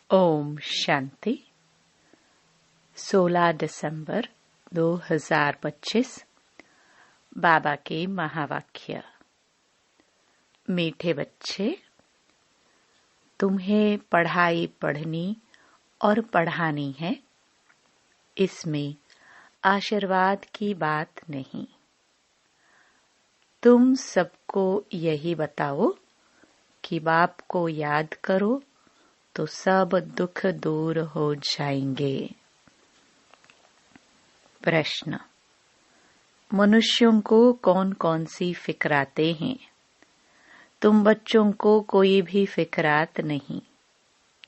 ओम शांति। 16 दिसंबर 2025 बाबा के महावाक्य। मीठे बच्चे, तुम्हें पढ़ाई पढ़नी और पढ़ानी है, इसमें आशीर्वाद की बात नहीं। तुम सबको यही बताओ कि बाप को याद करो तो सब दुख दूर हो जाएंगे। प्रश्न: मनुष्यों को कौन कौन सी फिक्राते हैं? तुम बच्चों को कोई भी फिक्रात नहीं,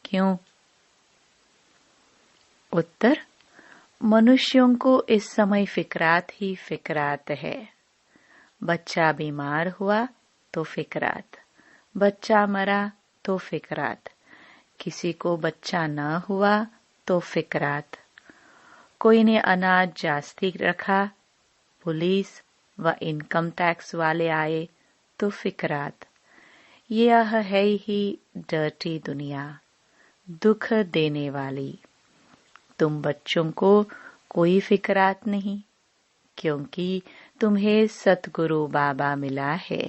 क्यों? उत्तर: मनुष्यों को इस समय फिक्रात ही फिक्रात है। बच्चा बीमार हुआ तो फिक्रात, बच्चा मरा तो फिक्रात, किसी को बच्चा न हुआ तो फिक्रात, कोई ने अनाज जास्ती रखा, पुलिस व इनकम टैक्स वाले आए तो फिक्रात। यह है ही डर्टी दुनिया, दुख देने वाली। तुम बच्चों को कोई फिक्रात नहीं, क्योंकि तुम्हें सतगुरु बाबा मिला है।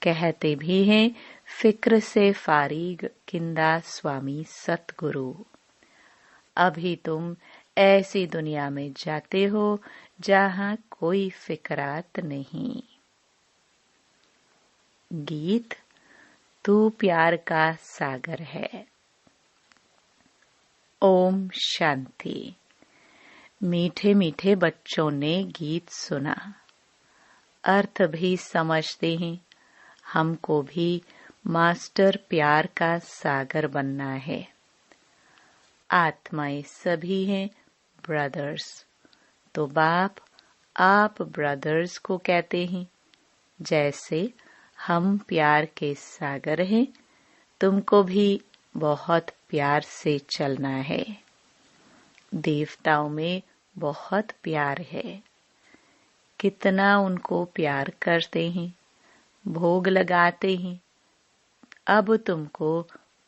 कहते भी हैं, फिक्र से फारिग किंदा स्वामी सतगुरु। अभी तुम ऐसी दुनिया में जाते हो जहां कोई फिक्रात नहीं। गीत: तू प्यार का सागर है। ओम शांति। मीठे मीठे बच्चों ने गीत सुना, अर्थ भी समझते हैं। हमको भी मास्टर प्यार का सागर बनना है। आत्माएं सभी हैं ब्रदर्स, तो बाप आप ब्रदर्स को कहते हैं। जैसे हम प्यार के सागर हैं, तुमको भी बहुत प्यार से चलना है। देवताओं में बहुत प्यार है, कितना उनको प्यार करते हैं, भोग लगाते हैं। अब तुमको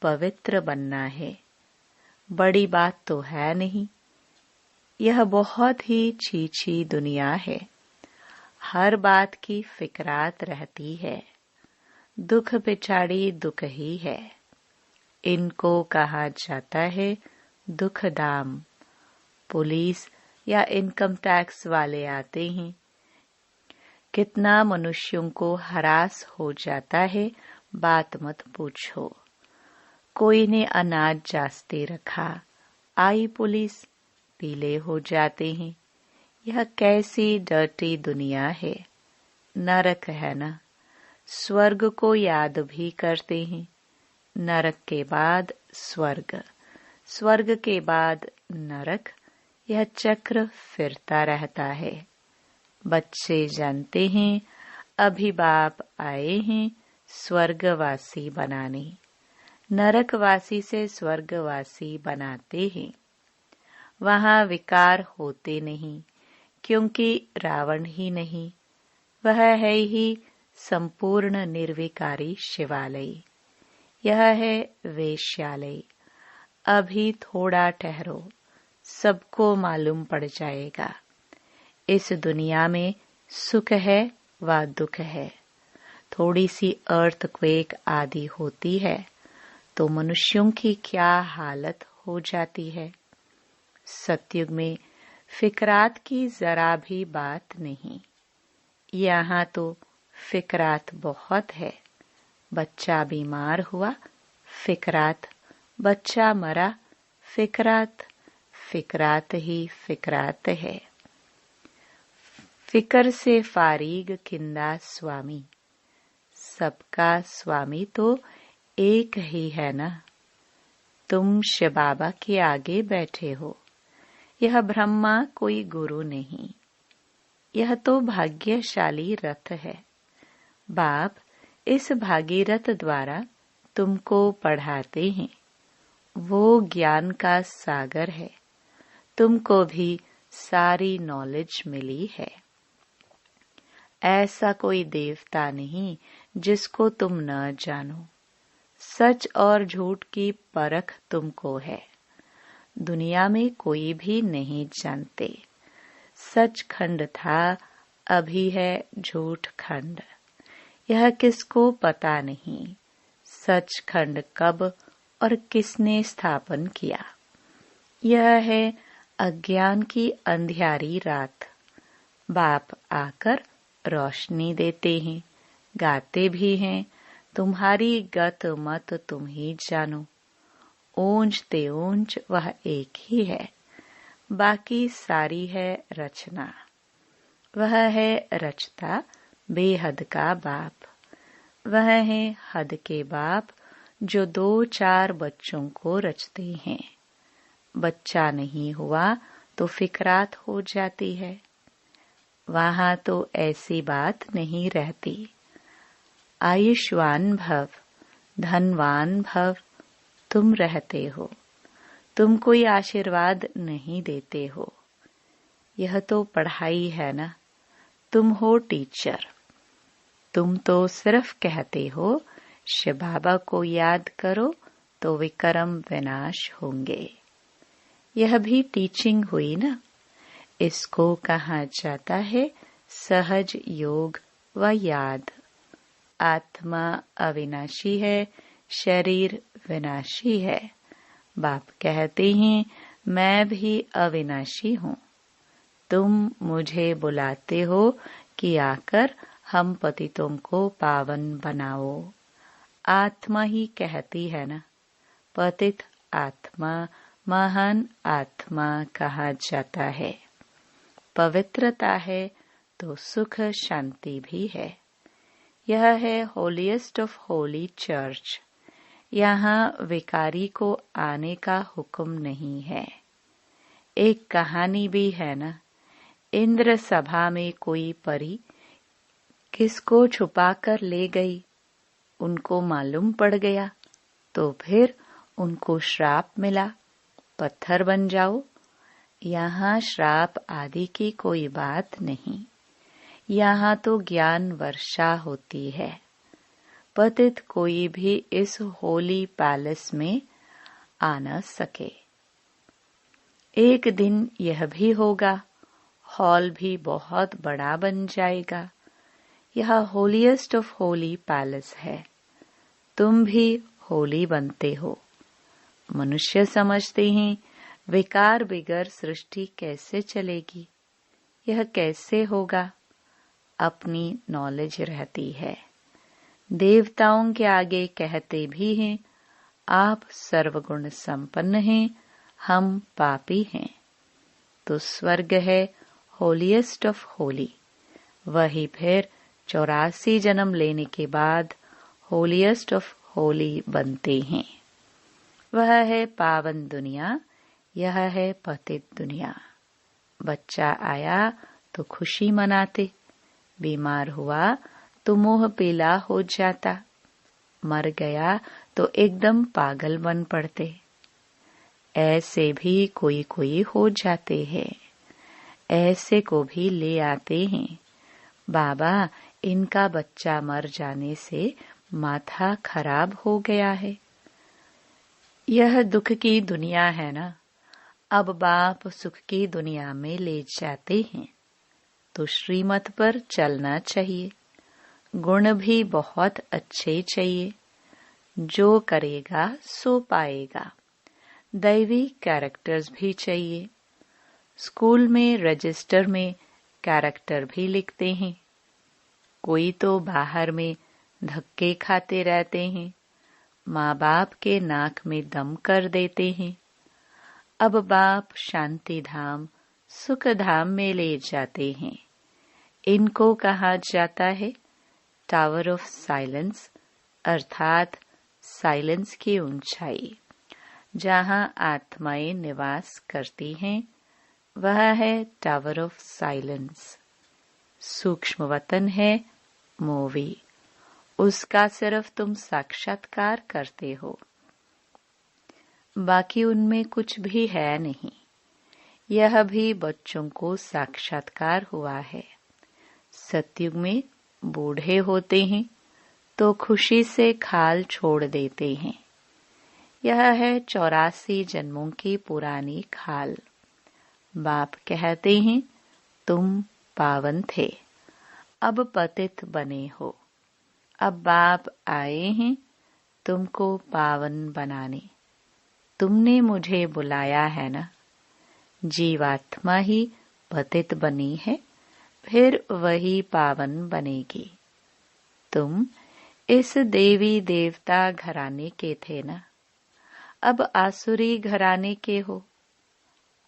पवित्र बनना है। बड़ी बात तो है नहीं। यह बहुत ही छीछी दुनिया है। हर बात की फिक्रात रहती है। दुख पिछाड़ी दुख ही है। इनको कहा जाता है दुख दाम। पुलिस या इनकम टैक्स वाले आते हैं। कितना मनुष्यों को हरास हो जाता है, बात मत पूछो। कोई ने अनाज जास्ती रखा, आई पुलिस, पीले हो जाते हैं। यह कैसी डर्टी दुनिया है। नरक है ना। स्वर्ग को याद भी करते हैं। नरक के बाद स्वर्ग, स्वर्ग के बाद नरक, यह चक्र फिरता रहता है। बच्चे जानते हैं, अभी बाप आए हैं स्वर्गवासी बनाने। नरकवासी से स्वर्गवासी बनाते हैं। वहां विकार होते नहीं, क्योंकि रावण ही नहीं, वह है ही संपूर्ण निर्विकारी शिवालय। यह है वेश्यालय। अभी थोड़ा ठहरो, सबको मालूम पड़ जाएगा। इस दुनिया में सुख है व दुख है। थोड़ी सी अर्थक्वेक आदि होती है तो मनुष्यों की क्या हालत हो जाती है। सतयुग में फिक्रात की जरा भी बात नहीं। यहाँ तो फिक्रात बहुत है। बच्चा बीमार हुआ, फिक्रात, बच्चा मरा, फिक्रात, फिक्रात ही फिक्रात है। फिकर से फारिग किंदा स्वामी। सबका स्वामी तो एक ही है ना। तुम शिव बाबा के आगे बैठे हो। यह ब्रह्मा कोई गुरु नहीं। यह तो भाग्यशाली रथ है। बाप इस भागीरथ द्वारा तुमको पढ़ाते हैं। वो ज्ञान का सागर है। तुमको भी सारी नॉलेज मिली है। ऐसा कोई देवता नहीं जिसको तुम न जानो। सच और झूठ की परख तुमको है। दुनिया में कोई भी नहीं जानते। सच खंड था, अभी है झूठ खंड। यह किसको पता नहीं, सच खंड कब और किसने स्थापन किया। यह है अज्ञान की अंधियारी रात। बाप आकर रोशनी देते हैं, गाते भी हैं, तुम्हारी गत मत तुम ही जानो। ऊंच ते ऊंच वह एक ही है, बाकी सारी है रचना। वह है रचता बेहद का बाप। वह है हद के बाप जो 2-4 बच्चों को रचते हैं। बच्चा नहीं हुआ तो फिक्रात हो जाती है। वहां तो ऐसी बात नहीं रहती। आयुष्मान भव, धनवान भव, तुम रहते हो। तुम कोई आशीर्वाद नहीं देते हो। यह तो पढ़ाई है ना, तुम हो टीचर। तुम तो सिर्फ कहते हो शिव बाबा को याद करो तो विक्रम विनाश होंगे। यह भी टीचिंग हुई ना। इसको कहा जाता है सहज योग व याद। आत्मा अविनाशी है, शरीर विनाशी है। बाप कहते हैं मैं भी अविनाशी हूँ। तुम मुझे बुलाते हो कि आकर हम पतितों को पावन बनाओ। आत्मा ही कहती है ना। पतित आत्मा महान आत्मा कहा जाता है। पवित्रता है तो सुख शांति भी है। यह है होलीएस्ट ऑफ होली चर्च। यहाँ विकारी को आने का हुक्म नहीं है। एक कहानी भी है ना। इंद्र सभा में कोई परी किसको छुपा कर ले गई, उनको मालूम पड़ गया तो फिर उनको श्राप मिला, पत्थर बन जाओ। यहाँ श्राप आदि की कोई बात नहीं। यहाँ तो ज्ञान वर्षा होती है। पतित कोई भी इस होली पैलेस में आ न सके। एक दिन यह भी होगा, हॉल भी बहुत बड़ा बन जाएगा। यह होलीएस्ट ऑफ होली पैलेस है। तुम भी होली बनते हो। मनुष्य समझते हैं विकार बिगर सृष्टि कैसे चलेगी, यह कैसे होगा। अपनी नॉलेज रहती है। देवताओं के आगे कहते भी हैं आप सर्वगुण संपन्न हैं, हम पापी हैं। तो स्वर्ग है होलीएस्ट ऑफ होली। वही फिर 84 जन्म लेने के बाद होलीएस्ट ऑफ होली बनते हैं। वह है पावन दुनिया, यह है पतित दुनिया। बच्चा आया तो खुशी मनाते, बीमार हुआ तो मोह पीला हो जाता, मर गया तो एकदम पागल बन पड़ते। ऐसे भी कोई कोई हो जाते हैं। ऐसे को भी ले आते हैं। बाबा इनका बच्चा मर जाने से माथा खराब हो गया है। यह दुख की दुनिया है ना। अब बाप सुख की दुनिया में ले जाते हैं तो श्रीमत पर चलना चाहिए। गुण भी बहुत अच्छे चाहिए। जो करेगा सो पाएगा। दैवी कैरेक्टर्स भी चाहिए। स्कूल में रजिस्टर में कैरेक्टर भी लिखते हैं। कोई तो बाहर में धक्के खाते रहते हैं, माँ बाप के नाक में दम कर देते हैं। अब बाप शांति धाम सुख धाम में ले जाते हैं। इनको कहा जाता है टावर ऑफ साइलेंस, अर्थात साइलेंस की ऊंचाई। जहाँ आत्माएं निवास करती हैं वह है टावर ऑफ साइलेंस। सूक्ष्म वतन है मूवी, उसका सिर्फ तुम साक्षात्कार करते हो, बाकी उनमें कुछ भी है नहीं। यह भी बच्चों को साक्षात्कार हुआ है। सतयुग में बूढ़े होते हैं तो खुशी से खाल छोड़ देते हैं। यह है 84 जन्मों की पुरानी खाल। बाप कहते हैं तुम पावन थे, अब पतित बने हो। अब बाप आए हैं तुमको पावन बनाने। तुमने मुझे बुलाया है ना। जीवात्मा ही पतित बनी है, फिर वही पावन बनेगी। तुम इस देवी देवता घराने के थे ना, अब आसुरी घराने के हो।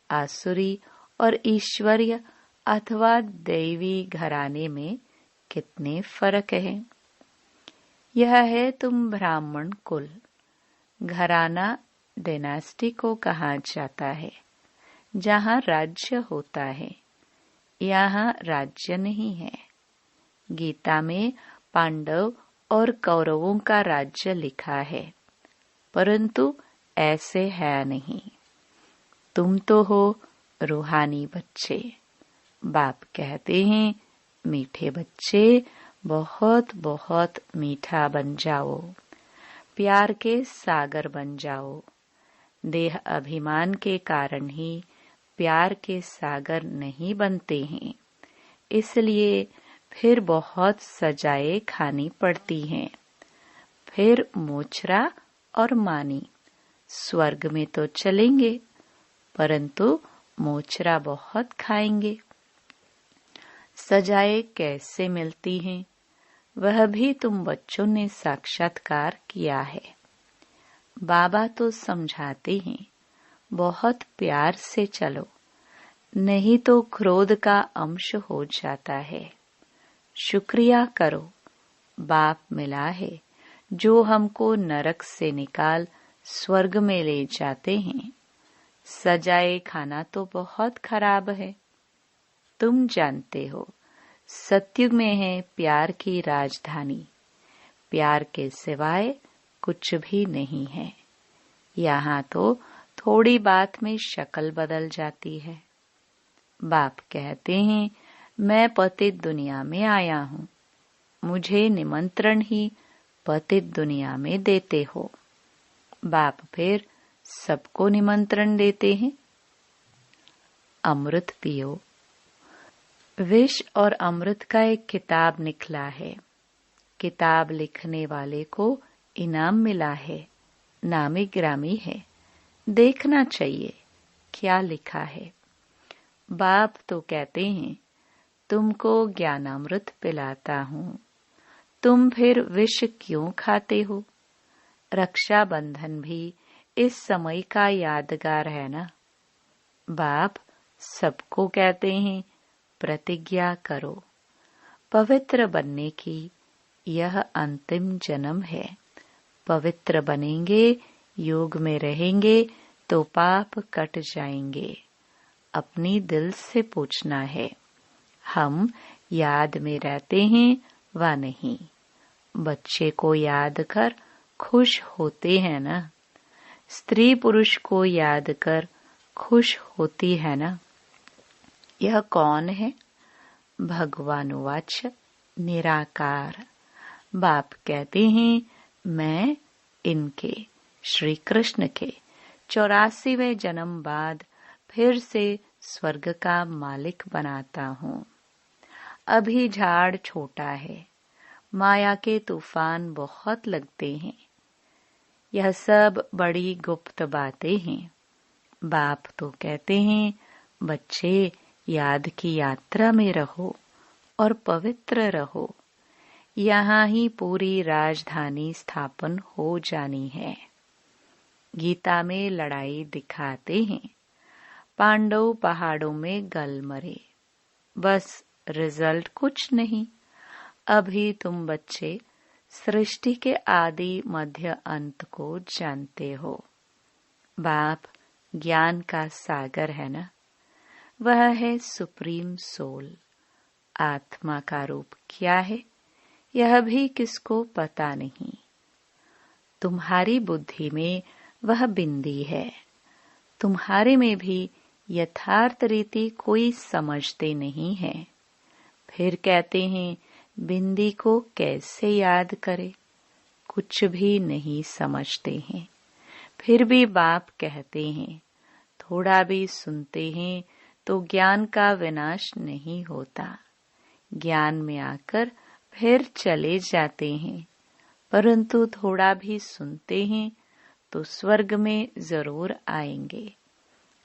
आसुरी और ईश्वरीय अथवा दैवी घराने में कितने फर्क हैं। यह है तुम ब्राह्मण कुल। घराना डायनेस्टी को कहा जाता है, जहाँ राज्य होता है। यहाँ राज्य नहीं है। गीता में पांडव और कौरवों का राज्य लिखा है, परंतु ऐसे है नहीं। तुम तो हो रूहानी बच्चे। बाप कहते हैं मीठे बच्चे बहुत बहुत मीठा बन जाओ, प्यार के सागर बन जाओ। देह अभिमान के कारण ही प्यार के सागर नहीं बनते हैं, इसलिए फिर बहुत सजाएं खानी पड़ती हैं। फिर मोचरा और मानी स्वर्ग में तो चलेंगे, परंतु मोचरा बहुत खाएंगे। सजाएं कैसे मिलती हैं, वह भी तुम बच्चों ने साक्षात्कार किया है। बाबा तो समझाते हैं बहुत प्यार से चलो, नहीं तो क्रोध का अंश हो जाता है। शुक्रिया करो, बाप मिला है जो हमको नरक से निकाल स्वर्ग में ले जाते हैं। सजाए खाना तो बहुत खराब है। तुम जानते हो सतयुग में है प्यार की राजधानी। प्यार के सिवाय कुछ भी नहीं है। यहाँ तो थोड़ी बात में शक्ल बदल जाती है। बाप कहते हैं मैं पतित दुनिया में आया हूँ, मुझे निमंत्रण ही पतित दुनिया में देते हो। बाप फिर सबको निमंत्रण देते हैं। अमृत पियो। विष और अमृत का एक किताब निकला है। किताब लिखने वाले को इनाम मिला है, नामी ग्रामी है। देखना चाहिए क्या लिखा है। बाप तो कहते हैं तुमको ज्ञानामृत पिलाता हूँ, तुम फिर विष क्यों खाते हो। रक्षाबंधन भी इस समय का यादगार है ना। बाप सबको कहते हैं प्रतिज्ञा करो। पवित्र बनने की यह अंतिम जन्म है। पवित्र बनेंगे, योग में रहेंगे तो पाप कट जाएंगे। अपनी दिल से पूछना है हम याद में रहते हैं व नहीं। बच्चे को याद कर खुश होते हैं ना। स्त्री पुरुष को याद कर खुश होती है ना। यह कौन है? भगवानुवाच निराकार। बाप कहते हैं मैं इनके श्री कृष्ण के 84वें जन्म बाद फिर से स्वर्ग का मालिक बनाता हूँ। अभी झाड़ छोटा है, माया के तूफान बहुत लगते हैं। यह सब बड़ी गुप्त बातें हैं। बाप तो कहते हैं बच्चे याद की यात्रा में रहो और पवित्र रहो। यहाँ ही पूरी राजधानी स्थापन हो जानी है। गीता में लड़ाई दिखाते हैं। पांडव पहाड़ों में गल मरे, बस रिजल्ट कुछ नहीं। अभी तुम बच्चे सृष्टि के आदि मध्य अंत को जानते हो। बाप ज्ञान का सागर है ना। वह है सुप्रीम सोल। आत्मा का रूप क्या है यह भी किसको पता नहीं। तुम्हारी बुद्धि में वह बिंदी है। तुम्हारे में भी यथार्थ रीति कोई समझते नहीं है। फिर कहते हैं बिंदी को कैसे याद करे। कुछ भी नहीं समझते हैं। फिर भी बाप कहते हैं, थोड़ा भी सुनते हैं तो ज्ञान का विनाश नहीं होता। ज्ञान में आकर फिर चले जाते हैं, परंतु थोड़ा भी सुनते हैं तो स्वर्ग में जरूर आएंगे।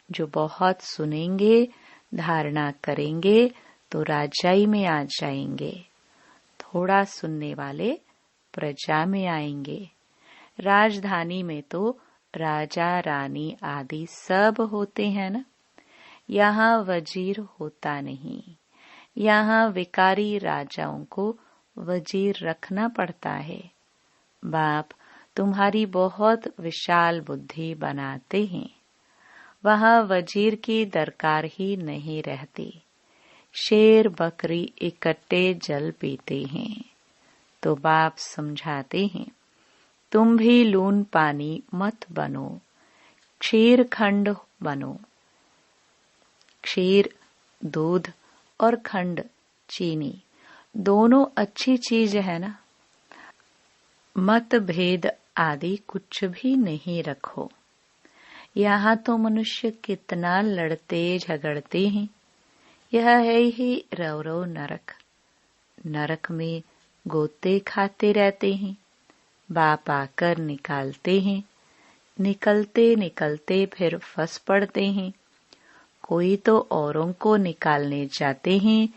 जो बहुत सुनेंगे, धारणा करेंगे तो राजाई में आ जाएंगे। थोड़ा सुनने वाले प्रजा में आएंगे। राजधानी में तो राजा रानी आदि सब होते हैं ना। यहाँ वजीर होता नहीं। यहाँ विकारी राजाओं को वजीर रखना पड़ता है। बाप तुम्हारी बहुत विशाल बुद्धि बनाते हैं। वहाँ वजीर की दरकार ही नहीं रहती। शेर बकरी इकट्ठे जल पीते हैं। तो बाप समझाते हैं, तुम भी लून पानी मत बनो, क्षीर खंड बनो। क्षीर दूध और खंड चीनी दोनों अच्छी चीज है ना। मत भेद आदि कुछ भी नहीं रखो। यहाँ तो मनुष्य कितना लड़ते झगड़ते हैं। यह है ही रव रव नरक। नरक में गोते खाते रहते हैं। बाप आकर निकालते हैं। निकलते निकलते फिर फंस पड़ते हैं। कोई तो औरों को निकालने जाते हैं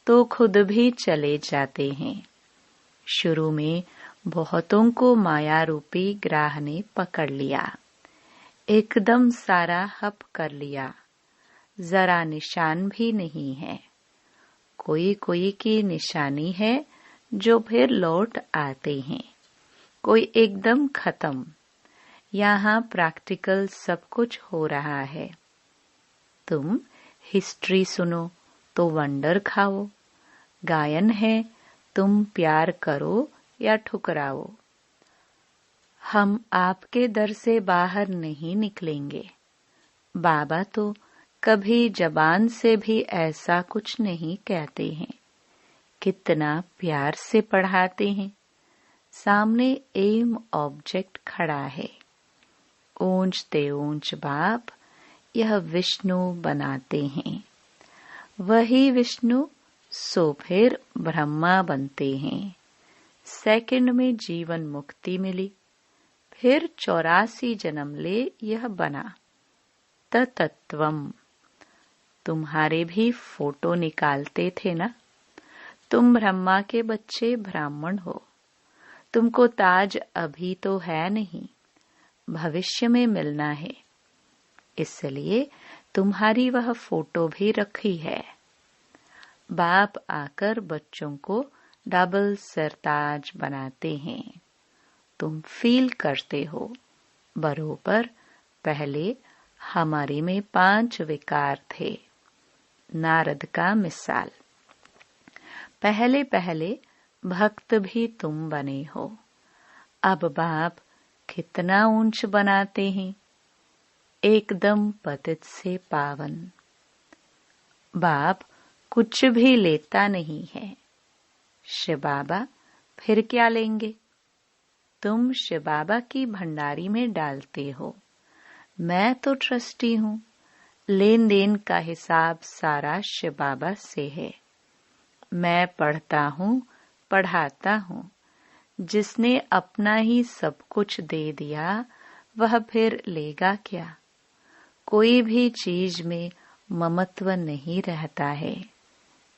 तो खुद भी चले जाते हैं। शुरू में बहुतों को माया रूपी ग्राह ने पकड़ लिया। एकदम सारा हप कर लिया। जरा निशान भी नहीं है। कोई कोई की निशानी है जो फिर लौट आते हैं। कोई एकदम खत्म। यहाँ प्रैक्टिकल सब कुछ हो रहा है। तुम हिस्ट्री सुनो तो वंडर खाओ। गायन है, तुम प्यार करो या ठुकराओ। हम आपके दर से बाहर नहीं निकलेंगे। बाबा तो कभी जबान से भी ऐसा कुछ नहीं कहते हैं। कितना प्यार से पढ़ाते हैं। सामने एम ऑब्जेक्ट खड़ा है। ऊंचते ऊंच बाप यह विष्णु बनाते हैं। वही विष्णु सो फिर ब्रह्मा बनते हैं। सेकंड में जीवन मुक्ति मिली। फिर 84 जन्म ले यह बना। तत्वम। तुम्हारे भी फोटो निकालते थे ना। तुम ब्रह्मा के बच्चे ब्राह्मण हो। तुमको ताज अभी तो है नहीं, भविष्य में मिलना है। इसलिए तुम्हारी वह फोटो भी रखी है। बाप आकर बच्चों को डबल सरताज बनाते हैं। तुम फील करते हो बरोबर। पहले हमारे में 5 विकार थे। नारद का मिसाल। पहले पहले भक्त भी तुम बने हो। अब बाप कितना ऊंच बनाते हैं। एकदम पतित से पावन। बाप कुछ भी लेता नहीं है। शिव बाबा फिर क्या लेंगे। तुम शिव बाबा की भंडारी में डालते हो। मैं तो ट्रस्टी हूँ। लेन देन का हिसाब सारा शिव बाबा से है। मैं पढ़ता हूँ, पढ़ाता हूँ। जिसने अपना ही सब कुछ दे दिया वह फिर लेगा क्या। कोई भी चीज में ममत्व नहीं रहता है।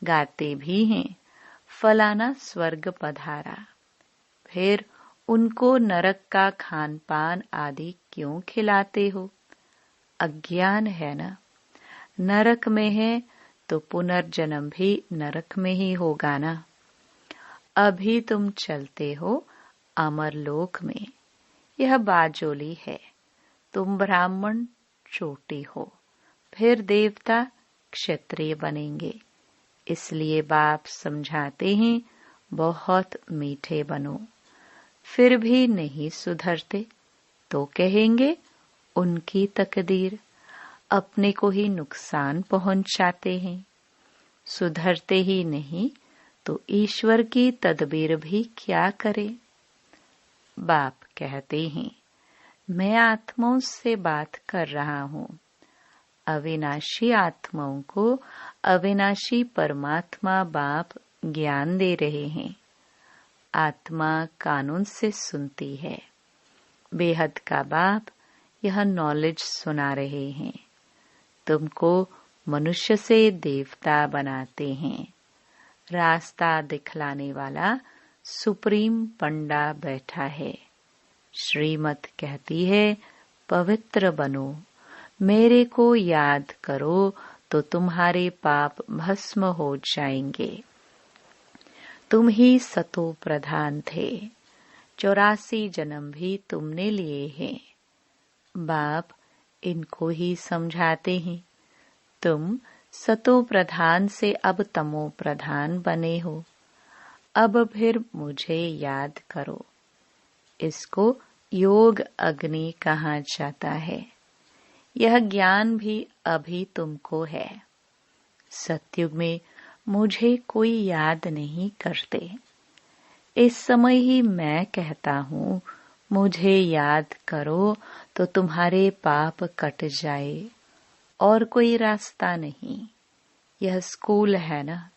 गाते भी हैं, फलाना स्वर्ग पधारा। फिर उनको नरक का खान पान आदि क्यों खिलाते हो। अज्ञान है ना। नरक में है तो पुनर्जन्म भी नरक में ही होगा ना। अभी तुम चलते हो अमरलोक में। यह बाजोली है। तुम ब्राह्मण चोटी हो। फिर देवता क्षत्रिय बनेंगे। इसलिए बाप समझाते हैं, बहुत मीठे बनो। फिर भी नहीं सुधरते तो कहेंगे उनकी तकदीर। अपने को ही नुकसान पहुंचाते हैं। सुधरते ही नहीं तो ईश्वर की तदबीर भी क्या करे। बाप कहते हैं, मैं आत्माओं से बात कर रहा हूँ। अविनाशी आत्माओं को अविनाशी परमात्मा बाप ज्ञान दे रहे हैं। आत्मा कानून से सुनती है। बेहद का बाप यह नॉलेज सुना रहे हैं। तुमको मनुष्य से देवता बनाते हैं। रास्ता दिखलाने वाला सुप्रीम पंडा बैठा है। श्रीमत कहती है, पवित्र बनो, मेरे को याद करो तो तुम्हारे पाप भस्म हो जाएंगे। तुम ही सतो प्रधान थे। 84 जन्म भी तुमने लिए हैं। बाप इनको ही समझाते हैं, तुम सतो प्रधान से अब तमो प्रधान बने हो। अब फिर मुझे याद करो। इसको योग अग्नि कहा जाता है। यह ज्ञान भी अभी तुमको है। सतयुग में मुझे कोई याद नहीं करते। इस समय ही मैं कहता हूँ, मुझे याद करो तो तुम्हारे पाप कट जाए। और कोई रास्ता नहीं। यह स्कूल है ना,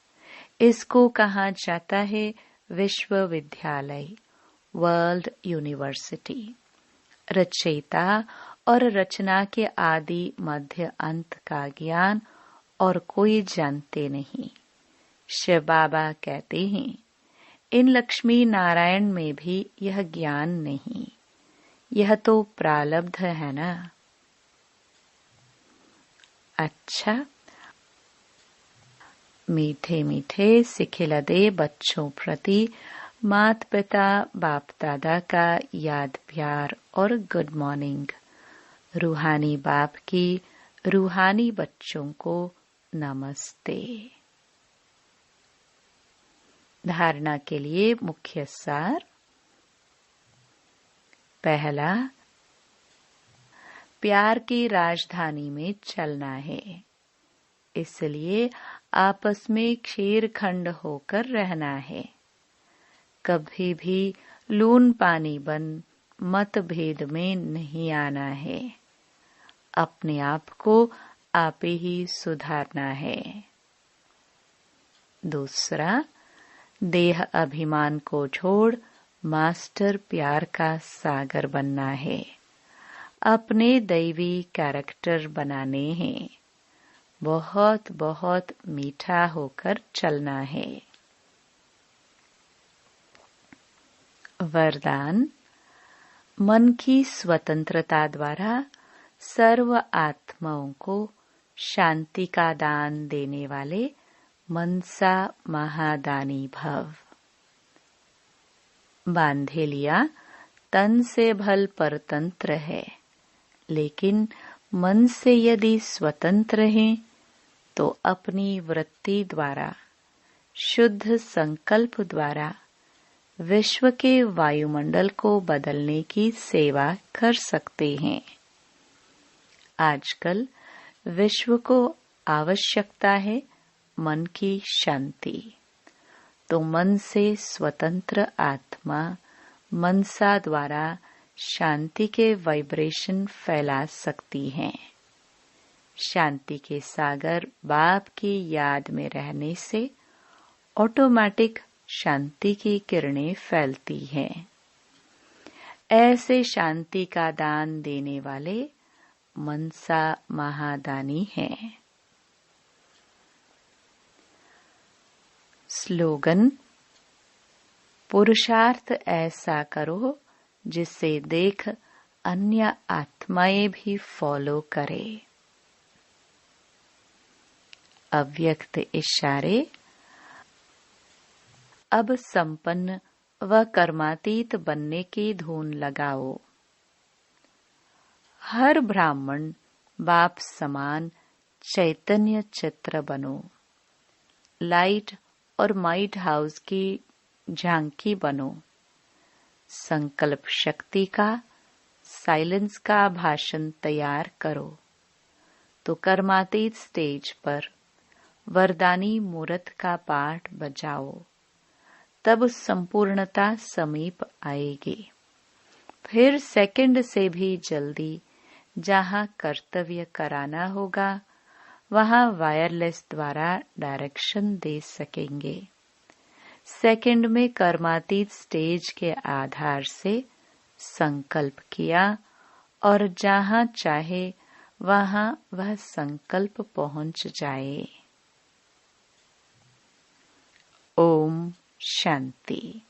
इसको कहा जाता है विश्वविद्यालय, वर्ल्ड यूनिवर्सिटी। रचयिता और रचना के आदि मध्य अंत का ज्ञान और कोई जानते नहीं। शिव बाबा कहते हैं, इन लक्ष्मी नारायण में भी यह ज्ञान नहीं। यह तो प्रारब्ध है ना। अच्छा, मीठे मीठे सिखिलदे बच्चों प्रति माता पिता बाप दादा का याद प्यार और गुड मॉर्निंग। रूहानी बाप की रूहानी बच्चों को नमस्ते। धारणा के लिए मुख्य सार। पहला, प्यार की राजधानी में चलना है, इसलिए आपस में क्षेरखंड होकर रहना है। कभी भी लून पानी बन मतभेद में नहीं आना है। अपने आप को आप ही सुधारना है। दूसरा, देह अभिमान को छोड़ मास्टर प्यार का सागर बनना है। अपने दैवी कैरेक्टर बनाने हैं। बहुत बहुत मीठा होकर चलना है। वरदान, मन की स्वतंत्रता द्वारा सर्व आत्माओं को शांति का दान देने वाले मनसा महादानी भव। बांधे लिया तन से भल परतंत्र है, लेकिन मन से यदि स्वतंत्र हैं तो अपनी वृत्ति द्वारा, शुद्ध संकल्प द्वारा विश्व के वायुमंडल को बदलने की सेवा कर सकते हैं। आजकल विश्व को आवश्यकता है मन की शांति। तो मन से स्वतंत्र आत्मा मनसा द्वारा शांति के वाइब्रेशन फैला सकती है। शांति के सागर बाप की याद में रहने से ऑटोमेटिक शांति की किरणें फैलती हैं। ऐसे शांति का दान देने वाले मनसा महादानी हैं। स्लोगन, पुरुषार्थ ऐसा करो जिसे देख अन्य आत्माएं भी फॉलो करे। अव्यक्त इशारे। अब संपन्न व कर्मातीत बनने की धुन लगाओ। हर ब्राह्मण बाप समान चैतन्य चित्र बनो। लाइट और माइट हाउस की झांकी बनो। संकल्प शक्ति का, साइलेंस का भाषण तैयार करो। तो कर्मातीत स्टेज पर वरदानी मूर्त का पाठ बजाओ। तब संपूर्णता समीप आएगी। फिर सेकंड से भी जल्दी जहाँ कर्तव्य कराना होगा वहाँ वायरलेस द्वारा डायरेक्शन दे सकेंगे। सेकंड में कर्मातीत स्टेज के आधार से संकल्प किया और जहाँ चाहे वहाँ वह संकल्प पहुँच जाए। ओम शांति।